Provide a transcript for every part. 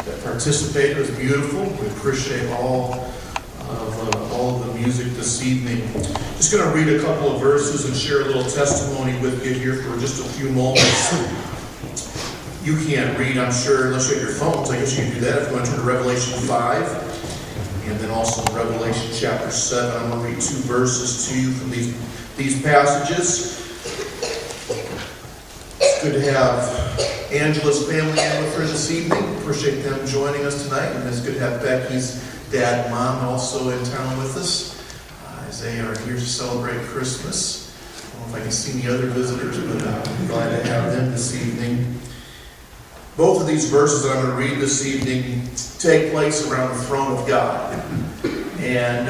that participated. It was beautiful. We appreciate all of the music this evening. Just going to read a couple of verses and share a little testimony with you here for just a few moments. You can't read, I'm sure, unless you have your phones. I guess you can do that if you want to turn to Revelation 5. And then also Revelation chapter 7. I'm going to read 2 verses to you from these passages. It's good to have Angela's family in with her this evening. Appreciate them joining us tonight. And it's good to have Becky's dad and mom also in town with us as they are here to celebrate Christmas. I don't know if I can see any other visitors, but I'm glad to have them this evening. Both of these verses that I'm going to read this evening take place around the throne of God. And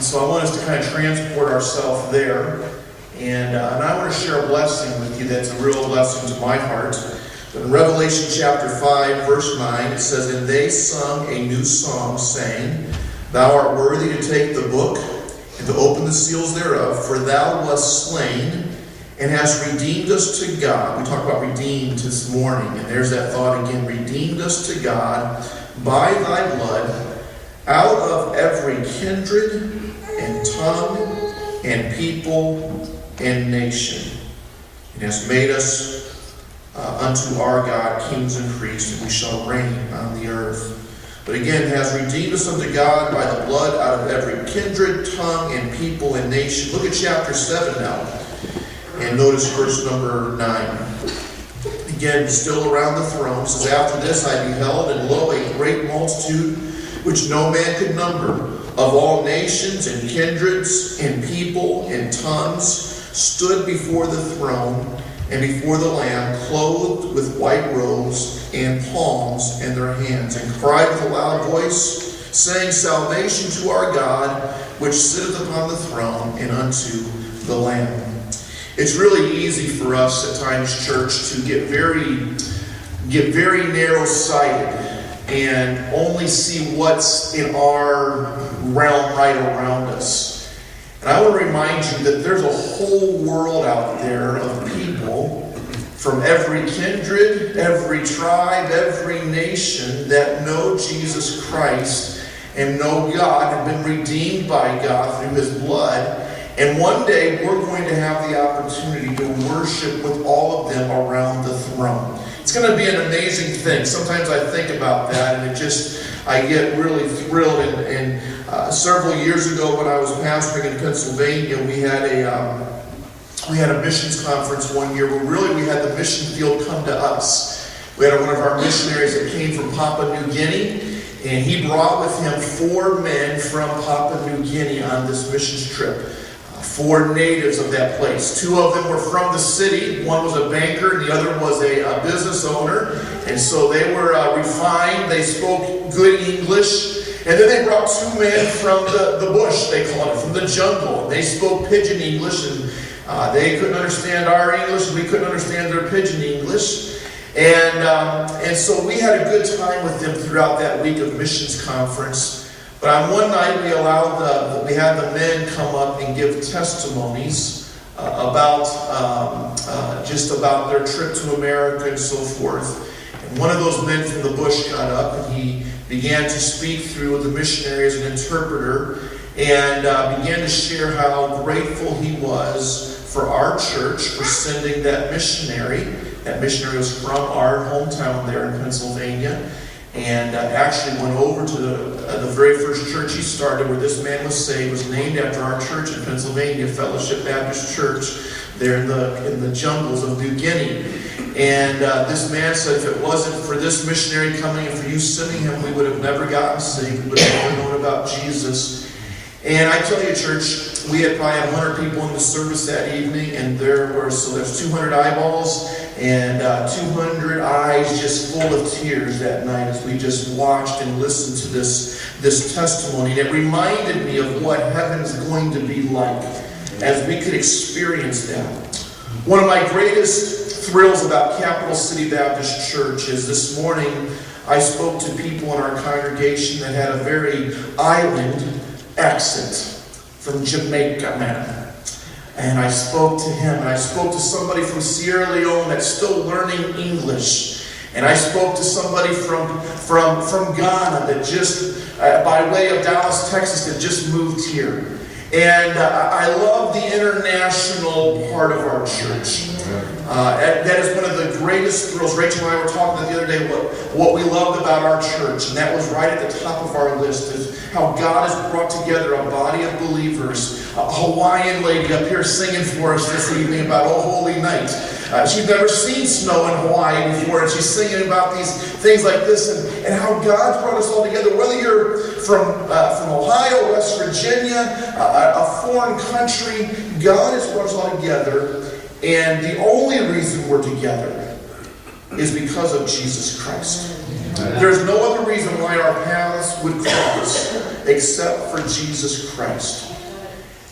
so I want us to kind of transport ourselves there. And I want to share a blessing with you that's a real blessing to my heart. But in Revelation chapter 5, verse 9, it says, "And they sung a new song, saying, Thou art worthy to take the book and to open the seals thereof, for thou wast slain, and hast redeemed us to God." We talked about redeemed this morning, and there's that thought again. Redeemed us to God by thy blood out of every kindred and tongue and people and nation, and hast made us unto our God kings and priests, and we shall reign on the earth. But again, has redeemed us unto God by the blood out of every kindred, tongue, and people and nation. Look at chapter 7 now. And notice verse number 9. Again, still around the throne. It says, "After this I beheld, and lo, a great multitude, which no man could number, of all nations and kindreds and people and tongues, stood before the throne and before the Lamb, clothed with white robes and palms in their hands, and cried with a loud voice, saying, Salvation to our God, which sitteth upon the throne, and unto the Lamb." It's really easy for us at times, church, to get very narrow-sighted and only see what's in our realm right around us. And I want to remind you that there's a whole world out there of people from every kindred, every tribe, every nation that know Jesus Christ and know God, have been redeemed by God through His blood. And one day we're going to have the opportunity to worship with all of them around the throne. It's going to be an amazing thing. Sometimes I think about that, and I get really thrilled. And several years ago, when I was pastoring in Pennsylvania, we had a missions conference one year where really we had the mission field come to us. We had one of our missionaries that came from Papua New Guinea, and he brought with him 4 men from Papua New Guinea on this missions trip. 4 natives of that place. 2 of them were from the city. One was a banker, and the other was a business owner. And so they were refined. They spoke good English. And then they brought 2 men from the bush, they called it, from the jungle. And they spoke pidgin English, and they couldn't understand our English, and we couldn't understand their pidgin English. And so we had a good time with them throughout that week of missions conference. But on one night, we had the men come up and give testimonies about their trip to America and so forth. And one of those men from the bush got up, and he began to speak through the missionary as an interpreter, and began to share how grateful he was for our church for sending that missionary. That missionary was from our hometown there in Pennsylvania. And actually went over to the very first church he started, where this man was saved, was named after our church in Pennsylvania, Fellowship Baptist Church, there in the jungles of New Guinea. And this man said, if it wasn't for this missionary coming and for you sending him, we would have never gotten saved. We would have never known about Jesus. And I tell you, church, we had probably 100 people in the service that evening, and there's 200 eyeballs and 200 eyes just full of tears that night as we just watched and listened to this testimony. And it reminded me of what heaven's going to be like as we could experience that. One of my greatest thrills about Capital City Baptist Church is this morning I spoke to people in our congregation that had a very island accent from Jamaica, man. And I spoke to him, and I spoke to somebody from Sierra Leone that's still learning English. And I spoke to somebody from Ghana that just, by way of Dallas, Texas, that just moved here. And I love the international part of our church. That is one of the greatest thrills. Rachel and I were talking the other day what we loved about our church, and that was right at the top of our list, is how God has brought together a body of believers. A Hawaiian lady up here singing for us this evening about Oh Holy Night. She's never seen snow in Hawaii before, and she's singing about these things like this, and how God's brought us all together. Whether you're from Ohio, West Virginia, a foreign country, God has brought us all together. And the only reason we're together is because of Jesus Christ. There's no other reason why our paths would cross except for Jesus Christ.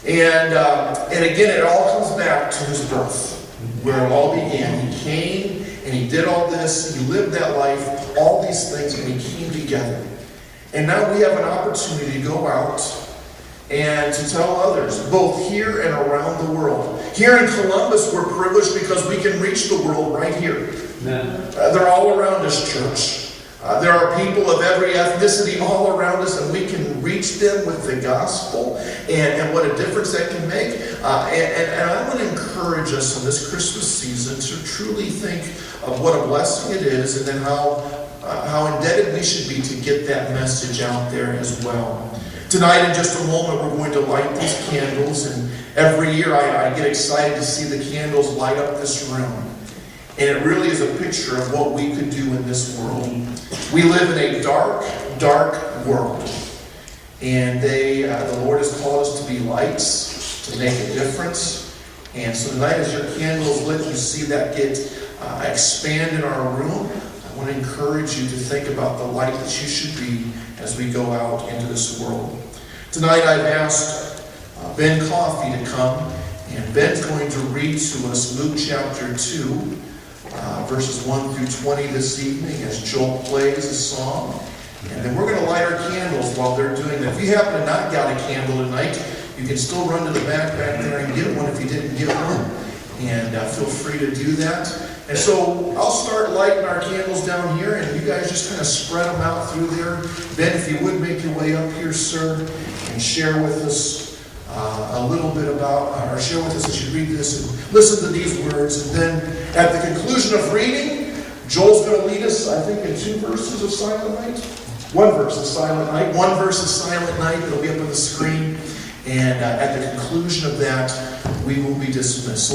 And again, it all comes back to his birth, where it all began. He came and he did all this. He lived that life, all these things, and we came together. And now we have an opportunity to go out and to tell others, both here and around the world. Here in Columbus, we're privileged because we can reach the world right here. They're all around us, church. There are people of every ethnicity all around us, and we can reach them with the gospel, and what a difference that can make. And I want to encourage us in this Christmas season to truly think of what a blessing it is, and then how indebted we should be to get that message out there as well. Tonight, in just a moment, we're going to light these candles, and every year I get excited to see the candles light up this room. And it really is a picture of what we could do in this world. We live in a dark, dark world. And the Lord has called us to be lights, to make a difference. And so tonight, as your candle is lit, you see that get expand in our room. I want to encourage you to think about the light that you should be as we go out into this world. Tonight I've asked Ben Coffey to come, and Ben's going to read to us Luke chapter 2, verses 1 through 20 this evening as Joel plays a song. And then we're going to light our candles while they're doing that. If you happen to not got a candle tonight, you can still run to the back there and get one if you didn't get one. And feel free to do that. And so I'll start lighting our candles down here, and you guys just kind of spread them out through there. Ben, if you would make your way up here, sir, and share with us a little bit about, or share with us as you read this and listen to these words. And then at the conclusion of reading, Joel's going to lead us, I think, in 2 verses of Silent Night. 1 verse of Silent Night. 1 verse of Silent Night. It'll be up on the screen. And at the conclusion of that, we will be dismissed.